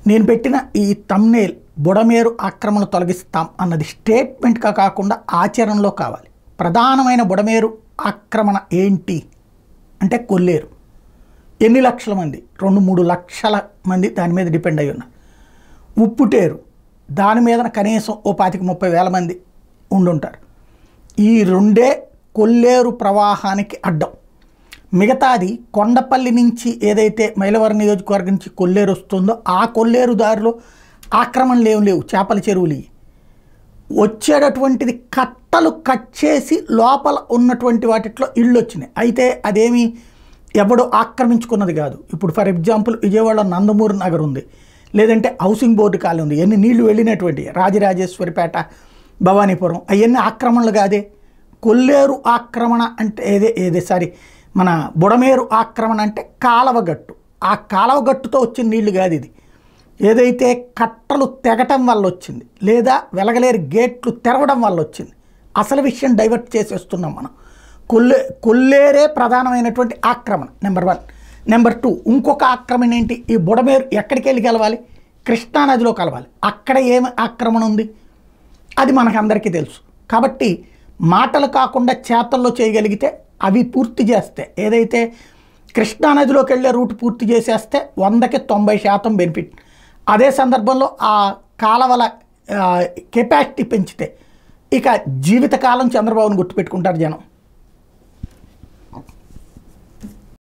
నేను పెట్టిన ఈ థంబ్నెయిల్ బుడమేరు ఆక్రమణ తొలగిస్తాం అన్నది స్టేట్మెంట్గా కాకుండా ఆచరణలో కావాలి. ప్రధానమైన బుడమేరు ఆక్రమణ ఏంటి అంటే కొల్లేరు. ఎన్ని లక్షల మంది? 2-3 లక్షల మంది దాని మీద డిపెండ్ అయి ఉన్నారు. ఉప్పుటేరు దాని మీద కనీసం 25-30 వేల మంది ఉండుంటారు. ఈ రెండే కొల్లేరు ప్రవాహానికి అడ్డం. మిగతాది కొండపల్లి నుంచి ఏదైతే మైలవరం నియోజకవర్గం నుంచి కొల్లేరు వస్తుందో ఆ కొల్లేరు దారిలో ఆక్రమణలు ఏం లేవు, చేపల చెరువులు. వచ్చేటటువంటిది కట్టలు కట్ చేసి లోపల ఉన్నటువంటి వాటిలో ఇళ్ళు వచ్చినాయి. అయితే అదేమి ఎవడో ఆక్రమించుకున్నది కాదు. ఇప్పుడు ఫర్ ఎగ్జాంపుల్ విజయవాడలో నందమూరి నగర్ ఉంది, లేదంటే హౌసింగ్ బోర్డు కాలనీ ఉంది. ఎన్ని నీళ్లు వెళ్ళినటువంటి రాజరాజేశ్వరిపేట, భవానీపురం అవన్నీ ఆక్రమణలు కాదే. కొల్లేరు ఆక్రమణ అంటే మన బుడమేరు ఆక్రమణ అంటే కాలవగట్టు. ఆ కాలవగట్టుతో వచ్చిన నీళ్లు కాదు ఇది. ఏదైతే కట్టలు తెగటం వల్ల వచ్చింది, లేదా వెలగలేరు గేట్లు తెరవడం వల్ల వచ్చింది. అసలు విషయం డైవర్ట్ చేసేస్తున్నాం మనం. కొల్లేరే ప్రధానమైనటువంటి ఆక్రమణ నెంబర్ 1. నెంబర్ 2 ఇంకొక ఆక్రమణ ఏంటి? ఈ బుడమేరు ఎక్కడికి వెళ్ళి కలవాలి? కృష్ణానదిలో కలవాలి. అక్కడ ఏమి ఆక్రమణ ఉంది అది మనకందరికీ తెలుసు. కాబట్టి మాటలు కాకుండా చేతల్లో చేయగలిగితే అవి పూర్తి చేస్తే, ఏదైతే కృష్ణానదిలోకి వెళ్ళే రూట్ పూర్తి చేసేస్తే 100కి 90% బెనిఫిట్. అదే సందర్భంలో ఆ కాలవల కెపాసిటీ పెంచితే ఇక జీవితకాలం చంద్రబాబును గుర్తుపెట్టుకుంటారు జనం.